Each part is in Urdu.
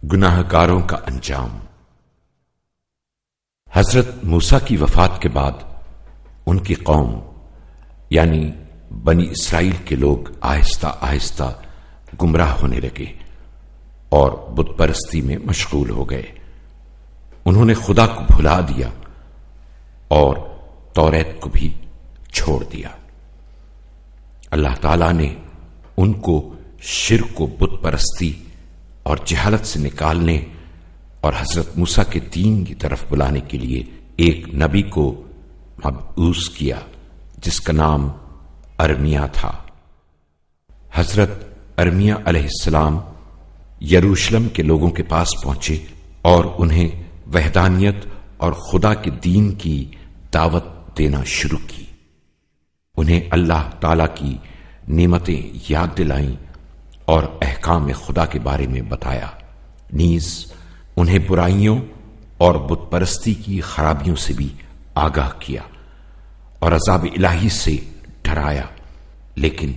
گناہگاروں کا انجام۔ حضرت موسیٰ کی وفات کے بعد ان کی قوم یعنی بنی اسرائیل کے لوگ آہستہ آہستہ گمراہ ہونے لگے اور بت پرستی میں مشغول ہو گئے۔ انہوں نے خدا کو بھلا دیا اور توریت کو بھی چھوڑ دیا۔ اللہ تعالی نے ان کو شرک و بت پرستی اور جہالت سے نکالنے اور حضرت موسیٰ کے دین کی طرف بلانے کے لیے ایک نبی کو مبعوث کیا جس کا نام ارمیا تھا۔ حضرت ارمیا علیہ السلام یروشلم کے لوگوں کے پاس پہنچے اور انہیں وحدانیت اور خدا کے دین کی دعوت دینا شروع کی۔ انہیں اللہ تعالی کی نعمتیں یاد دلائیں اور احکام خدا کے بارے میں بتایا، نیز انہیں برائیوں اور بت پرستی کی خرابیوں سے بھی آگاہ کیا اور عذاب الہی سے ڈرایا۔ لیکن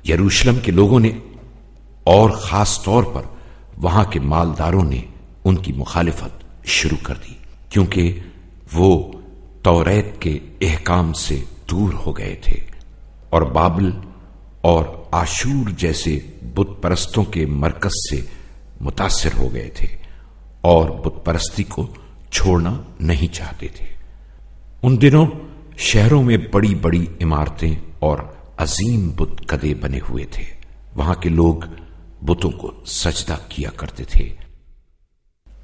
یروشلم کے لوگوں نے اور خاص طور پر وہاں کے مالداروں نے ان کی مخالفت شروع کر دی، کیونکہ وہ توریت کے احکام سے دور ہو گئے تھے اور بابل اور آشور جیسے بت پرستوں کے مرکز سے متاثر ہو گئے تھے اور بت پرستی کو چھوڑنا نہیں چاہتے تھے۔ ان دنوں شہروں میں بڑی بڑی عمارتیں اور عظیم بت کدے بنے ہوئے تھے۔ وہاں کے لوگ بتوں کو سجدہ کیا کرتے تھے،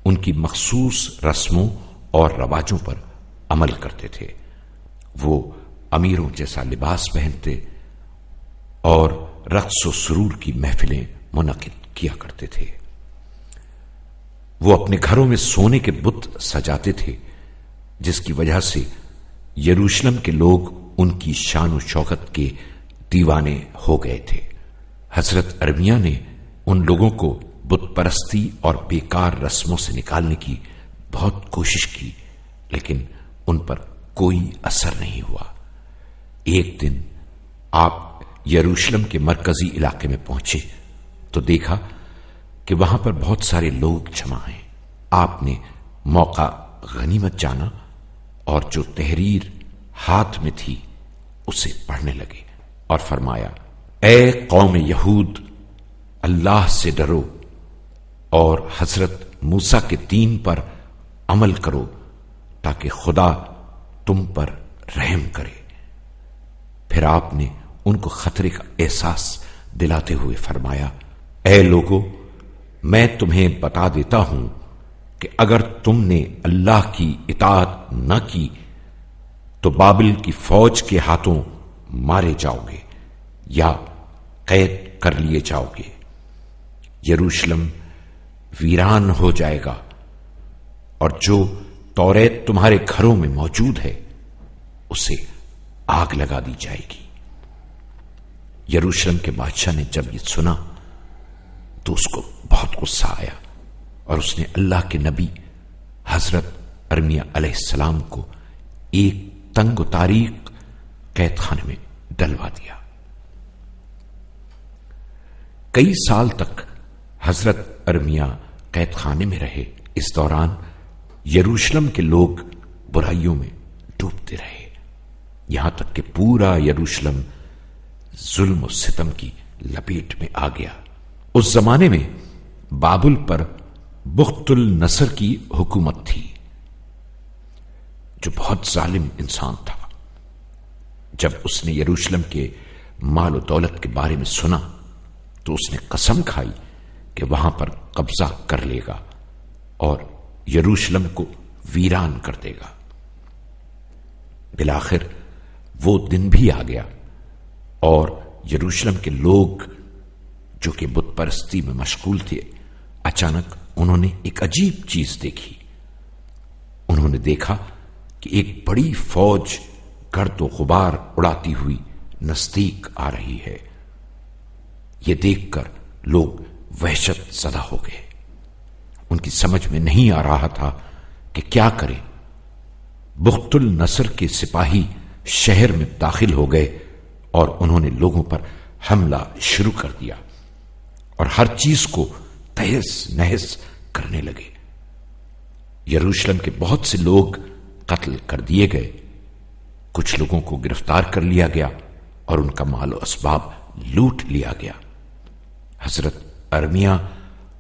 ان کی مخصوص رسموں اور رواجوں پر عمل کرتے تھے۔ وہ امیروں جیسا لباس پہنتے اور رقص و سرور کی محفلیں منعقد کیا کرتے تھے۔ وہ اپنے گھروں میں سونے کے بت سجاتے تھے، جس کی وجہ سے یروشلم کے لوگ ان کی شان و شوکت کے دیوانے ہو گئے تھے۔ حضرت ارمیا نے ان لوگوں کو بت پرستی اور بیکار رسموں سے نکالنے کی بہت کوشش کی، لیکن ان پر کوئی اثر نہیں ہوا۔ ایک دن آپ یروشلم کے مرکزی علاقے میں پہنچے تو دیکھا کہ وہاں پر بہت سارے لوگ جمع ہیں۔ آپ نے موقع غنیمت جانا اور جو تحریر ہاتھ میں تھی اسے پڑھنے لگے اور فرمایا، اے قوم یہود، اللہ سے ڈرو اور حضرت موسیٰ کے دین پر عمل کرو تاکہ خدا تم پر رحم کرے۔ پھر آپ نے ان کو خطرے کا احساس دلاتے ہوئے فرمایا، اے لوگو، میں تمہیں بتا دیتا ہوں کہ اگر تم نے اللہ کی اطاعت نہ کی تو بابل کی فوج کے ہاتھوں مارے جاؤ گے یا قید کر لیے جاؤ گے۔ یروشلم ویران ہو جائے گا اور جو توریت تمہارے گھروں میں موجود ہے اسے آگ لگا دی جائے گی۔ یروشلم کے بادشاہ نے جب یہ سنا تو اس کو بہت غصہ آیا اور اس نے اللہ کے نبی حضرت ارمیا علیہ السلام کو ایک تنگ و تاریک قید خانے میں ڈلوا دیا۔ کئی سال تک حضرت ارمیا قید خانے میں رہے۔ اس دوران یروشلم کے لوگ برائیوں میں ڈوبتے رہے، یہاں تک کہ پورا یروشلم ظلم و ستم کی لپیٹ میں آ گیا۔ اس زمانے میں بابل پر بخت النصر کی حکومت تھی، جو بہت ظالم انسان تھا۔ جب اس نے یروشلم کے مال و دولت کے بارے میں سنا تو اس نے قسم کھائی کہ وہاں پر قبضہ کر لے گا اور یروشلم کو ویران کر دے گا۔ بالآخر وہ دن بھی آ گیا اور یروشلم کے لوگ جو کہ بت پرستی میں مشغول تھے، اچانک انہوں نے ایک عجیب چیز دیکھی۔ انہوں نے دیکھا کہ ایک بڑی فوج گرد و غبار اڑاتی ہوئی نزدیک آ رہی ہے۔ یہ دیکھ کر لوگ وحشت زدہ ہو گئے۔ ان کی سمجھ میں نہیں آ رہا تھا کہ کیا کریں۔ بخت النصر کے سپاہی شہر میں داخل ہو گئے اور انہوں نے لوگوں پر حملہ شروع کر دیا اور ہر چیز کو تہس نہس کرنے لگے۔ یروشلم کے بہت سے لوگ قتل کر دیے گئے، کچھ لوگوں کو گرفتار کر لیا گیا اور ان کا مال و اسباب لوٹ لیا گیا۔ حضرت ارمیا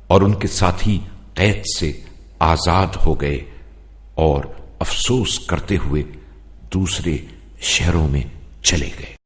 اور ان کے ساتھی قید سے آزاد ہو گئے اور افسوس کرتے ہوئے دوسرے شہروں میں چلے گئے۔